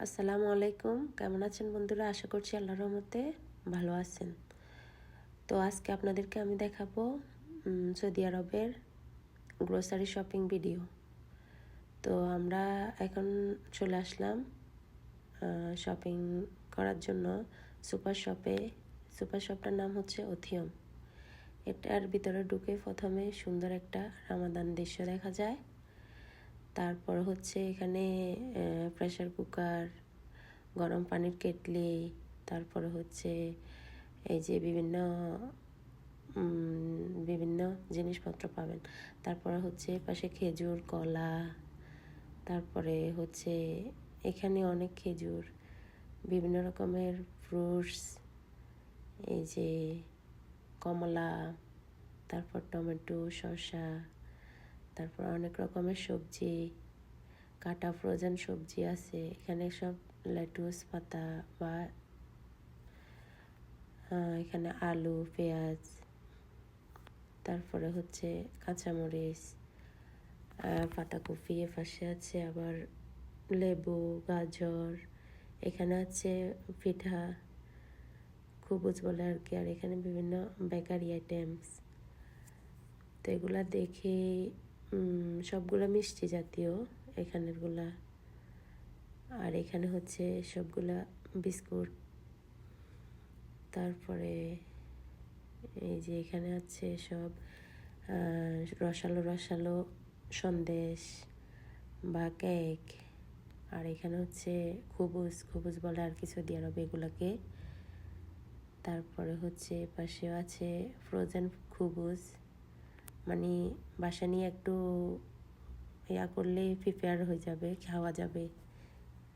আসসালামু আলাইকুম। কেমন আছেন বন্ধুরা? আশা করছি আল্লাহর রহমতে ভালো আছেন। তো আজকে আপনাদেরকে আমি দেখাবো সৌদি আরবের গ্রোসারি শপিং ভিডিও। তো আমরা এখন চলে আসলাম শপিং করার জন্য সুপার শপে। সুপার শপটার নাম হচ্ছে অথিয়ম। এটার ভিতরে ঢুকে প্রথমে সুন্দর একটা রামাদান দৃশ্য দেখা যায়। তারপর হচ্ছে এখানে প্রেসার কুকার, গরম পানির কেটলি, তারপরে হচ্ছে এই যে বিভিন্ন জিনিসপত্র পাবেন। তারপরে হচ্ছে পাশে খেজুর, কলা, তারপরে হচ্ছে এখানে অনেক খেজুর, বিভিন্ন রকমের ফ্রুটস, এই যে কমলা, তারপর টমেটো, শসা, তারপর অনেক রকমের সবজি, কাটা ফ্রোজেন সবজি আছে এখানে, সব লেটুস পাতা বা এখানে আলু, পেঁয়াজ, তারপরে হচ্ছে কাঁচামরিচ, পাতাকপি, এপাশে আছে আবার লেবু, গাজর, এখানে আছে পিঠা, খুবুজ বলে আর কি। আর এখানে বিভিন্ন বেকারি আইটেমস। তো এগুলা দেখে সবগুলা মিষ্টি জাতীয় এখানেরগুলা। আর এখানে হচ্ছে সবগুলা বিস্কুট। তারপরে এই যে এখানে আছে সব রসালো রসালো সন্দেশ বা কেক। আর এখানে হচ্ছে খুবুজ বলে আর কি সৌদি আরবে এগুলাকে। তারপরে হচ্ছে পাশেও আছে ফ্রোজেন খুবুজ, মানে বাসা নিয়ে একটু করলে প্রিপেয়ার হয়ে যাবে, খাওয়া যাবে।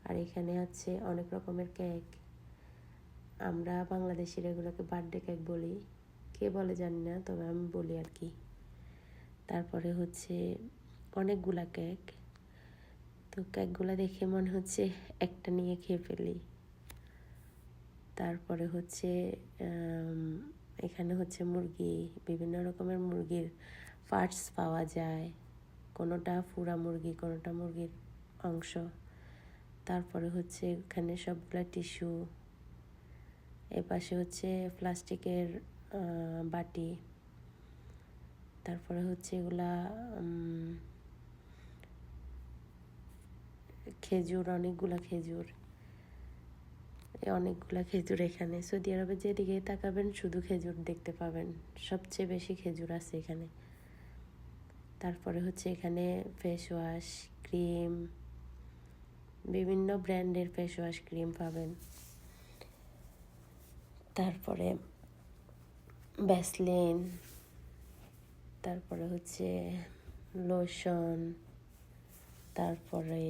আর এখানে আছে অনেক রকমের কেক। আমরা বাংলাদেশির এগুলোকে বার্থডে কেক বলি, কে বলে জানি না, তবে আমি বলি আর কি। তারপরে হচ্ছে অনেকগুলা কেক। তো কেকগুলা দেখে মনে হচ্ছে একটা নিয়ে খেয়ে ফেলি। তারপরে হচ্ছে এখানে হচ্ছে মুরগি, বিভিন্ন রকমের মুরগির পার্টস পাওয়া যায়, কোনোটা পুরা মুরগি, কোনোটা মুরগির অংশ। তারপরে হচ্ছে এখানে সবগুলা টিস্যু, এপাশে হচ্ছে প্লাস্টিকের বাটি। তারপরে হচ্ছে এগুলা খেজুর, অনেকগুলা খেজুর এখানে। সৌদি আরবে যেদিকে তাকাবেন শুধু খেজুর দেখতে পাবেন, সবচেয়ে বেশি খেজুর আছে এখানে। তারপরে হচ্ছে এখানে ফেস ওয়াশ, ক্রিম, বিভিন্ন ব্র্যান্ডের ফেস ওয়াশ, ক্রিম পাবেন। তারপরে ভ্যাসলিন, তারপরে হচ্ছে লোশন, তারপরে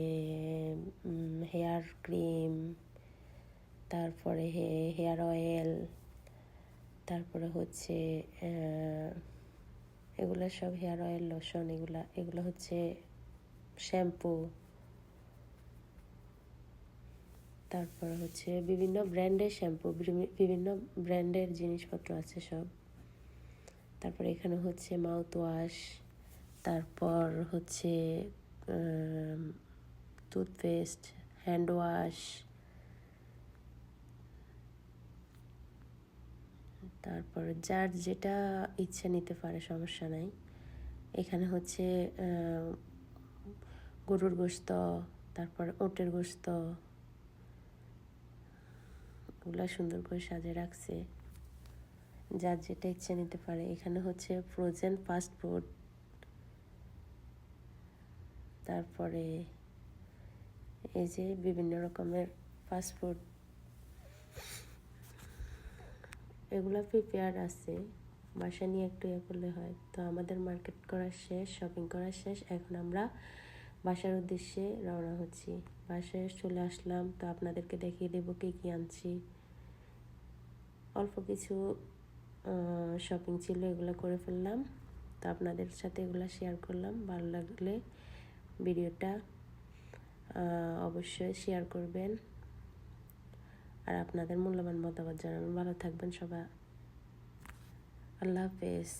হেয়ার ক্রিম, তারপরে হেয়ার অয়েল, তারপরে হচ্ছে এগুলো সব হেয়ার অয়েল, লোশন, এগুলো হচ্ছে শ্যাম্পু। তারপরে হচ্ছে বিভিন্ন ব্র্যান্ডের শ্যাম্পু, বিভিন্ন ব্র্যান্ডের জিনিসপত্র আছে সব। তারপরে এখানে হচ্ছে মাউথ ওয়াশ, তারপর হচ্ছে টুথপেস্ট, হ্যান্ড ওয়াশ, তারপর যার যেটা ইচ্ছা নিতে পারে, সমস্যা নাই। এখানে হচ্ছে গরুর গোশত, তারপর ওটের গোশত, ওগুলা সুন্দর করে সাজিয়ে রাখছে, যার যেটা ইচ্ছা নিতে পারে। এখানে হচ্ছে ফ্রোজেন ফাস্ট ফুড, তারপরে এই যে বিভিন্ন রকমের ফাস্ট ফুড, এগুলো প্রিপেয়ার আছে, বাসা নিয়ে একটু করলে হয়। তো আমাদের মার্কেট করা শেষ, শপিং করা শেষ, এখন আমরা বাসার উদ্দেশ্যে রওনা হচ্ছি। বাসায় চলে আসলাম, তো আপনাদেরকে দেখিয়ে দেবো কী আনছি। অল্প কিছু শপিং ছিল, এগুলো করে ফেললাম, তো আপনাদের সাথে এগুলো শেয়ার করলাম। ভালো লাগলে ভিডিওটা অবশ্যই শেয়ার করবেন, আর আপনাদের মূল্যবান মতামত জানাবেন। ভালো থাকবেন সবাই, আল্লাহ হাফেজ।